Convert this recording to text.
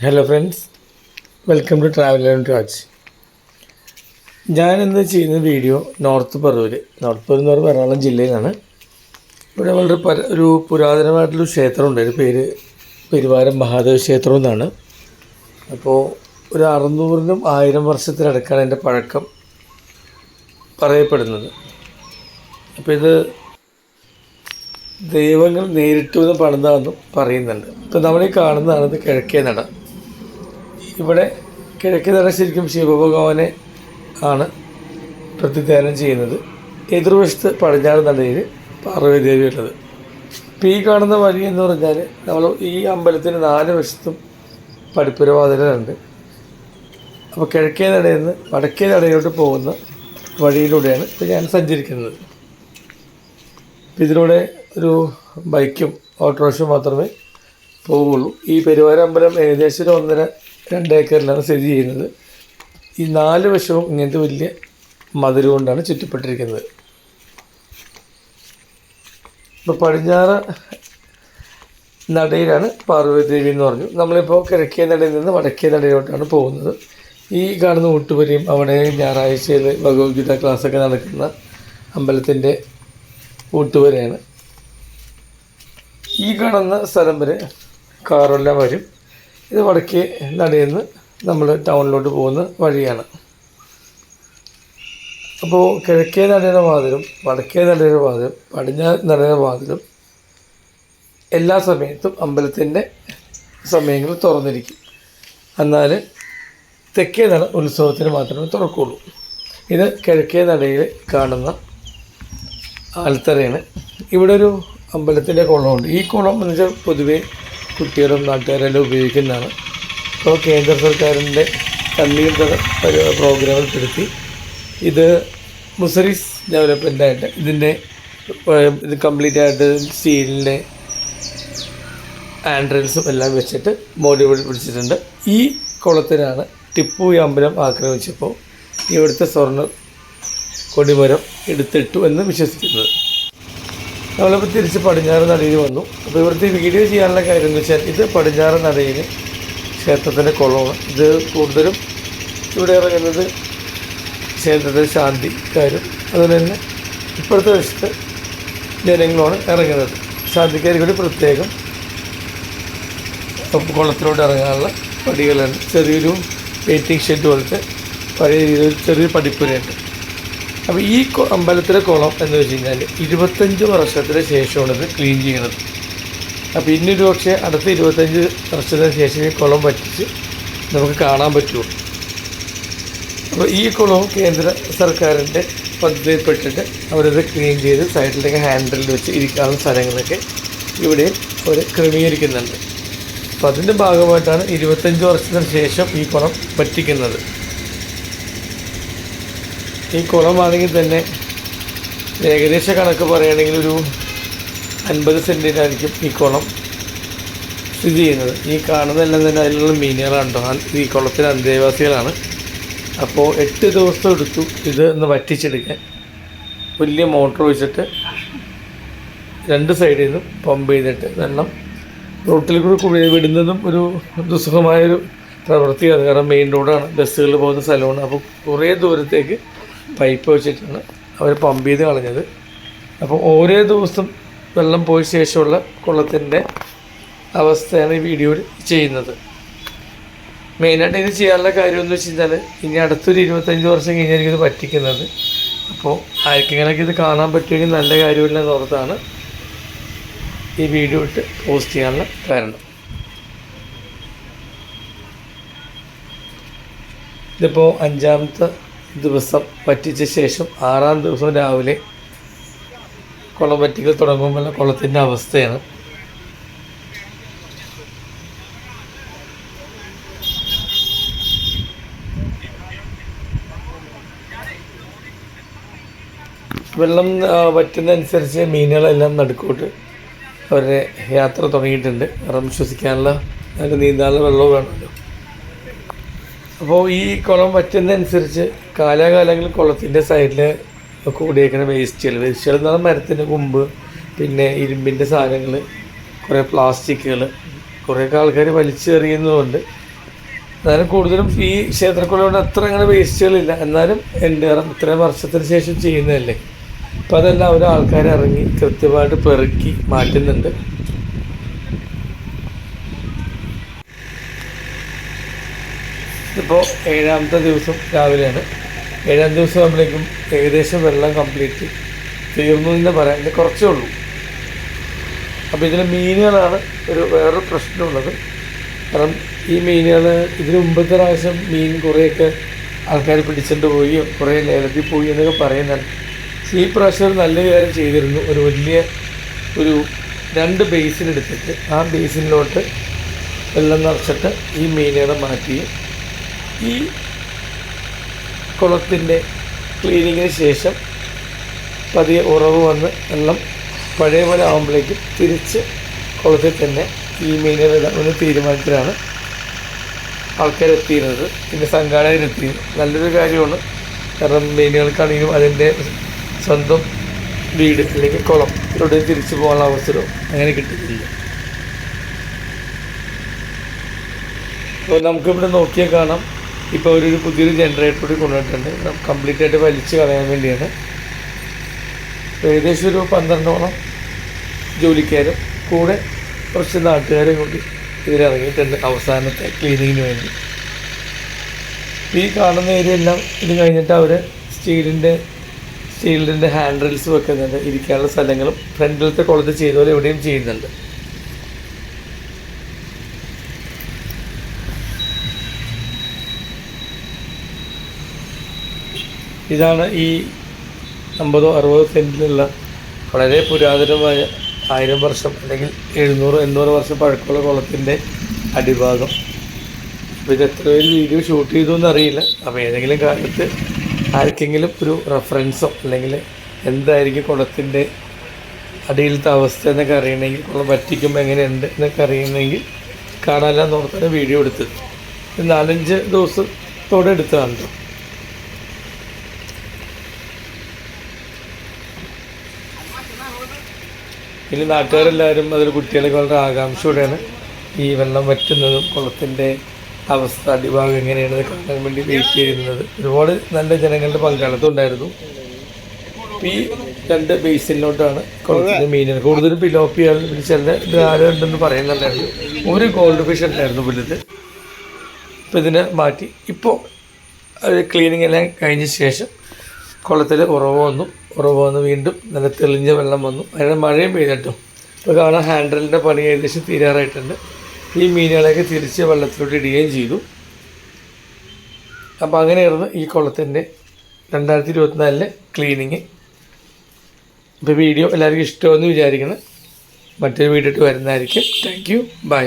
Hello friends, welcome to travel and Raj. ഞാനിന്ന് ചെയ്യുന്ന video north Paravur എന്ന് പറയുന്നത് എറണാകുളം ജില്ലയിലാണ്. ഇവിടെ വളരെ ഒരു പുരാതനമായിട്ടുള്ളൊരു ക്ഷേത്രമുണ്ട്. അതിൻ്റെ പേര് പെരുവാരം മഹാദേവ ക്ഷേത്രം എന്നാണ്. അപ്പോൾ ഒരു 600-നും 1000 വർഷത്തിനടുക്കാണ് എൻ്റെ പഴക്കം പറയപ്പെടുന്നത്. അപ്പോൾ ഇത് ദൈവങ്ങൾ നേരിട്ട് വന്ന് പണിതാണെന്നും പറയുന്നുണ്ട്. ഇപ്പോൾ നമ്മളീ കാണുന്നതാണ് ഇത് കിഴക്കേ നട. ഇവിടെ കിഴക്കേ നട ശരിക്കും ശിവഭഗവാനെ ആണ് പ്രതിദാനം ചെയ്യുന്നത്. എതിർവശത്ത് പടിഞ്ഞാറ് നടയിൽ പാർവതീദേവി ഉള്ളത്. ഇപ്പോൾ ഈ കാണുന്ന വഴി എന്ന് പറഞ്ഞാൽ നമ്മൾ ഈ അമ്പലത്തിന് 4 വശത്തും പടിപ്പുരവാതിലുണ്ട്. അപ്പോൾ കിഴക്കേ നടയിൽ നിന്ന് വടക്കേ നടയിലോട്ട് പോകുന്ന വഴിയിലൂടെയാണ് ഇപ്പോൾ ഞാൻ സഞ്ചരിക്കുന്നത്. ഇതിലൂടെ ഒരു ബൈക്കും ഓട്ടോറിക്ഷയും മാത്രമേ പോവുള്ളൂ. ഈ പെരുവാരം അമ്പലം ഏകദേശം ഒരു 1.5-2 ഏക്കറിലാണ് സ്ഥിതി ചെയ്യുന്നത്. ഈ 4 വശവും ഇങ്ങനത്തെ വലിയ മതിൽ കൊണ്ടാണ് ചുറ്റപ്പെട്ടിരിക്കുന്നത്. ഇപ്പോൾ പടിഞ്ഞാറ് നടയിലാണ് പാർവതീദേവി എന്ന് പറഞ്ഞു. നമ്മളിപ്പോൾ കിഴക്കേ നടയിൽ നിന്ന് വടക്കേ നടയിലോട്ടാണ് പോകുന്നത്. ഈ കാണുന്ന ഊട്ടുപുരയും അവിടെ ഞായറാഴ്ചയിൽ ഭഗവത്ഗീത ക്ലാസ്സൊക്കെ നടക്കുന്ന അമ്പലത്തിൻ്റെ ഊട്ടുപുരയാണ്. ഈ കാണുന്ന സ്ഥലം വരെ കാറെല്ലാം വരും. ഇത് വടക്കേ നടയിൽ നിന്ന് നമ്മൾ ടൗണിലോട്ട് പോകുന്ന വഴിയാണ്. അപ്പോൾ കിഴക്കേ നടയുടെ വാതിലും വടക്കേ നടയുടെ വാതിലും പടിഞ്ഞാറ് നടയുടെ വാതിലും എല്ലാ സമയത്തും അമ്പലത്തിൻ്റെ സമയങ്ങൾ തുറന്നിരിക്കും. എന്നാൽ തെക്കേ നട ഉത്സവത്തിന് മാത്രമേ തുറക്കുള്ളൂ. ഇത് കിഴക്കേ നടയിൽ കാണുന്ന ആൽത്തറയാണ്. ഇവിടെ ഒരു അമ്പലത്തിൻ്റെ കുളമുണ്ട്. ഈ കുളം എന്ന് വെച്ചാൽ പൊതുവേ കുട്ടികളും നാട്ടുകാരെല്ലാം ഉപയോഗിക്കുന്നതാണ്. ഇപ്പോൾ കേന്ദ്ര സർക്കാരിൻ്റെ തണ്ണീർത്തട പ്രോഗ്രാമിൽ പെടുത്തി ഇത് മുസറീസ് ഡെവലപ്മെൻറ്റായിട്ട് ഇത് കംപ്ലീറ്റ് ആയിട്ട് സ്റ്റീലിൻ്റെ ആൻഡ്രൽസും എല്ലാം വെച്ചിട്ട് മോടി പിടിച്ചിട്ടുണ്ട്. ഈ കുളത്തിനാണ് ടിപ്പു ഈ അമ്പലം ആക്രമിച്ചപ്പോൾ ഇവിടുത്തെ സ്വർണ്ണ കൊടിമരം എടുത്തിട്ടു എന്ന് വിശ്വസിക്കുന്നത്. നമ്മളിപ്പോൾ തിരിച്ച് പടിഞ്ഞാറ് നടയിൽ വന്നു. അപ്പോൾ ഇവിടുത്തെ വീഡിയോ ചെയ്യാനുള്ള കാര്യം എന്ന് വെച്ചാൽ ഇത് പടിഞ്ഞാറ് നടയിൽ ക്ഷേത്രത്തിൻ്റെ കുളമാണ്. ഇത് കൂടുതലും ഇവിടെ ഇറങ്ങുന്നത് ക്ഷേത്രത്തിലെ ശാന്തിക്കാരും അതുപോലെ തന്നെ ഇപ്പോഴത്തെ വശത്ത് ജനങ്ങളുമാണ് ഇറങ്ങുന്നത്. ശാന്തിക്കാർ കൂടി പ്രത്യേകം കുളത്തിലോട്ട് ഇറങ്ങാനുള്ള പടികളുണ്ട്. ചെറിയൊരു വെയിറ്റിംഗ് ഷെഡ് പോലത്തെ പഴയ രീതിയിൽ ചെറിയൊരു പടിപ്പുരയുണ്ട്. അപ്പോൾ ഈ അമ്പലത്തിലെ കുളം എന്ന് വെച്ച് കഴിഞ്ഞാൽ 25 വർഷത്തിന് ശേഷമാണ് ഇത് ക്ലീൻ ചെയ്യുന്നത്. അപ്പോൾ ഇന്നൊരു പക്ഷേ അടുത്ത 25 വർഷത്തിന് ശേഷം ഈ കുളം വറ്റിച്ച് നമുക്ക് കാണാൻ പറ്റുള്ളൂ. അപ്പോൾ ഈ കുളവും കേന്ദ്ര സർക്കാരിൻ്റെ പദ്ധതിയിൽപ്പെട്ടിട്ട് അവരത് ക്ലീൻ ചെയ്ത് സൈഡിലേക്ക് ഹാൻഡിൽ വെച്ച് ഇരിക്കാവുന്ന സ്ഥലങ്ങളൊക്കെ ഇവിടെ അവർ ക്രമീകരിക്കുന്നുണ്ട്. അപ്പോൾ അതിൻ്റെ ഭാഗമായിട്ടാണ് 25 വർഷത്തിന് ശേഷം ഈ കുളം വറ്റിക്കുന്നത്. ഈ കുളമാണെങ്കിൽ തന്നെ ഏകദേശ കണക്ക് പറയുകയാണെങ്കിൽ ഒരു 50 സെൻറ്റിനായിരിക്കും ഈ കുളം സ്ഥിതി ചെയ്യുന്നത്. ഈ കാണുന്നതെല്ലാം തന്നെ അതിലുള്ള മീനുകളാണോ ഈ കുളത്തിലെ അന്തേവാസികളാണ്. അപ്പോൾ 8 ദിവസം എടുത്തു ഇത് ഒന്ന് വറ്റിച്ചെടുക്കാൻ. വലിയ മോട്ടർ വെച്ചിട്ട് 2 സൈഡിൽ നിന്നും പമ്പ് ചെയ്തിട്ട് വെള്ളം റോട്ടിൽ കൂടി വിടുന്നതും ഒരു ദുസ്സഹമായൊരു പ്രവൃത്തിയാണ്. കാരണം മെയിൻ റോഡാണ്, ബസ്സുകൾ പോകുന്ന സ്ഥലമാണ്. അപ്പോൾ കുറേ ദൂരത്തേക്ക് പൈപ്പ് വെച്ചിട്ടാണ് അവർ പമ്പ് ചെയ്ത് കളഞ്ഞത്. അപ്പോൾ ഓരോ ദിവസം വെള്ളം പോയ ശേഷമുള്ള കുളത്തിൻ്റെ അവസ്ഥയാണ് ഈ വീഡിയോയിൽ ചെയ്യുന്നത്. മെയിനായിട്ട് ഇത് ചെയ്യാനുള്ള കാര്യം എന്ന് വെച്ച് കഴിഞ്ഞാൽ ഇനി അടുത്തൊരു 25 വർഷം കഴിഞ്ഞായിരിക്കും ഇത് പറ്റിക്കുന്നത്. അപ്പോൾ ആർക്കെങ്കിലൊക്കെ ഇത് കാണാൻ പറ്റുമെങ്കിൽ നല്ല കാര്യമില്ലെന്ന് ഓർത്താണ് ഈ വീഡിയോ ഇട്ട് പോസ്റ്റ് ചെയ്യാനുള്ള കാരണം. ഇതിപ്പോൾ 5-ാമത്തെ ദിവസം വറ്റിച്ച ശേഷം 6-ാം ദിവസം രാവിലെ കുളം വറ്റിക്കൽ തുടങ്ങുമ്പോഴുള്ള കുളത്തിൻ്റെ അവസ്ഥയാണ്. വെള്ളം വറ്റുന്നതനുസരിച്ച് മീനുകളെല്ലാം നടുക്കോട്ട് അവരുടെ യാത്ര തുടങ്ങിയിട്ടുണ്ട്. കാരണം ശ്വസിക്കാനുള്ള അതിൻ്റെ നീന്താനുള്ള വെള്ളവും വേണമല്ലോ. അപ്പോൾ ഈ കുളം വറ്റുന്നതനുസരിച്ച് കാലാകാലങ്ങളിൽ കുളത്തിൻ്റെ സൈഡിൽ കൂടിയേക്കുന്ന വേസ്റ്റുകൾ എന്ന് പറഞ്ഞാൽ മരത്തിൻ്റെ കൊമ്പ്, പിന്നെ ഇരുമ്പിൻ്റെ സാധനങ്ങൾ, കുറേ പ്ലാസ്റ്റിക്കുകൾ, കുറേയൊക്കെ ആൾക്കാർ വലിച്ചെറിയുന്നതുകൊണ്ട് എന്നാലും കൂടുതലും ഈ ക്ഷേത്രക്കുളയോട് അത്ര അങ്ങനെ വേസ്റ്റുകളില്ല. എന്നാലും ഉണ്ട്, കാരണം ഇത്രയും വർഷത്തിന് ശേഷം ചെയ്യുന്നതല്ലേ. അപ്പോൾ അതെല്ലാം ഓരോ ആൾക്കാർ ഇറങ്ങി കൃത്യമായിട്ട് പെറുക്കി മാറ്റുന്നുണ്ട്. ഇപ്പോൾ 7ാമത്തെ ദിവസം രാവിലെയാണ്. 7ാം ദിവസം ആകുമ്പോഴേക്കും ഏകദേശം വെള്ളം കംപ്ലീറ്റ് തീർന്നു എന്ന് പറയാൻ കുറച്ചേ ഉള്ളൂ. അപ്പോൾ ഇതിൽ മീനുകളാണ് വേറൊരു പ്രശ്നമുള്ളത്. കാരണം ഈ മീനുകൾ ഇതിന് മുമ്പത്തെ പ്രാവശ്യം മീൻ കുറേയൊക്കെ ആൾക്കാർ പിടിച്ചിട്ട് പോയി, കുറേ ലേലത്തിൽ പോയി എന്നൊക്കെ പറയുന്നുണ്ട്. ഈ പ്രാവശ്യം ഒരു നല്ല കാര്യം ചെയ്തിരുന്നു. വലിയ 2 ബേസിനെടുത്തിട്ട് ആ ബേസിനിലോട്ട് വെള്ളം നിറച്ചിട്ട് ഈ മീനുകളെ മാറ്റി ഈ കുളത്തിൻ്റെ ക്ലീനിങ്ങിന് ശേഷം പതിയെ ഉറവ് വന്ന് വെള്ളം പഴയ പോലെ ആകുമ്പോഴേക്കും തിരിച്ച് കുളത്തിൽ തന്നെ ഈ മീനുകളിടാൻ തീരുമാനത്തിലാണ് ആൾക്കാരെത്തിയിരുന്നത്. പിന്നെ സംഘാടകരെത്തിയത് നല്ലൊരു കാര്യമാണ്. കാരണം മീനുകൾക്കാണെങ്കിലും അതിൻ്റെ സ്വന്തം വീട് അല്ലെങ്കിൽ കുളം ഇവിടെ തിരിച്ചു പോകാനുള്ള അവസരവും അങ്ങനെ കിട്ടുന്നില്ല. അപ്പോൾ നമുക്കിവിടെ നോക്കിയാൽ കാണാം, ഇപ്പോൾ ഒരു പുതിയൊരു ജനറേറ്റർ കൂടി കൊണ്ടുവന്നിട്ടുണ്ട്. കംപ്ലീറ്റ് ആയിട്ട് വലിച്ചു കളയാൻ വേണ്ടിയാണ്. ഏകദേശം ഒരു 12ഓളം ജോലിക്കാരും കൂടെ കുറച്ച് നാട്ടുകാരും കൂടി ഇതിലിറങ്ങിയിട്ടുണ്ട് അവസാനത്തെ ക്ലീനിങ്ങിന് വേണ്ടി. ഈ കാണുന്ന ഏരിയ എല്ലാം ഇത് കഴിഞ്ഞിട്ട് അവർ സ്റ്റീലിൻ്റെ ഹാൻഡ് റെയിൽസ് വെക്കുന്നുണ്ട്. ഇരിക്കാനുള്ള സ്ഥലങ്ങളും ഫ്രണ്ടിലത്തെ കുളത്തിൽ ചെയ്ത പോലെ എവിടെയും ചെയ്യുന്നുണ്ട്. ഇതാണ് ഈ 50-60 സെൻറ്റിലുള്ള വളരെ പുരാതനമായ 1000 വർഷം അല്ലെങ്കിൽ 700-800 വർഷം പഴക്കമുള്ള കുളത്തിൻ്റെ അടിഭാഗം. അപ്പോൾ ഇത് എത്ര പേര് വീഡിയോ ഷൂട്ട് ചെയ്തു എന്നറിയില്ല. അപ്പോൾ ഏതെങ്കിലും കാലത്ത് ആർക്കെങ്കിലും ഒരു റെഫറൻസോ അല്ലെങ്കിൽ എന്തായിരിക്കും കുളത്തിൻ്റെ അടിയിലത്തെ അവസ്ഥ എന്നൊക്കെ അറിയണമെങ്കിൽ, കുളം വറ്റിക്കുമ്പോൾ എങ്ങനെയുണ്ട് എന്നൊക്കെ അറിയണമെങ്കിൽ കാണാമെന്ന് ഓർത്താണ് വീഡിയോ എടുത്തത്. 4-5 ദിവസത്തോടെ എടുത്തതാണ്. ഇനി നാട്ടുകാരെല്ലാവരും അതിൽ കുട്ടികളൊക്കെ വളരെ ആകാംക്ഷയോടെയാണ് ഈ വെള്ളം വറ്റുന്നതും കുളത്തിൻ്റെ അവസ്ഥ അടിഭാഗം എങ്ങനെയാണെന്ന് കാണാൻ വേണ്ടി വെയിറ്റ് ചെയ്യുന്നത്. ഒരുപാട് നല്ല ജനങ്ങളുടെ പങ്കാളിത്തം ഉണ്ടായിരുന്നു. ഈ 2 ബേസിനിലോട്ടാണ് കുളത്തിൻ്റെ മീനുകൾ കൂടുതലും പിലോപ്പിയാണ്. പിന്നെ ചില ആരുണ്ടെന്ന് പറയുന്നുണ്ടായിരുന്നു. ഒരു ഗോൾഡ് ഫിഷ് ഉണ്ടായിരുന്നു വലുത്. അപ്പോൾ ഇതിനെ മാറ്റി ഇപ്പോൾ ക്ലീനിങ് എല്ലാം കഴിഞ്ഞ ശേഷം കുളത്തിൽ ഉറവ് വന്നു വീണ്ടും നല്ല തെളിഞ്ഞ വെള്ളം വന്നു. അതിന് മഴയും പെയ്തിട്ടും ഇപ്പോൾ കാണാൻ ഹാൻഡിലിൻ്റെ പണി ഏകദേശം തീരാറായിട്ടുണ്ട്. ഈ മീനുകളെയൊക്കെ തിരിച്ച് വെള്ളത്തിലോട്ട് ഇടുകയും ചെയ്തു. അപ്പോൾ അങ്ങനെയായിരുന്നു ഈ കുളത്തിൻ്റെ 2024 ക്ലീനിങ്. ഇപ്പോൾ വീഡിയോ എല്ലാവർക്കും ഇഷ്ടമെന്ന് വിചാരിക്കണം. മറ്റൊരു വീഡിയോ ഇട്ട് വരുന്നതായിരിക്കും. Thank you, by.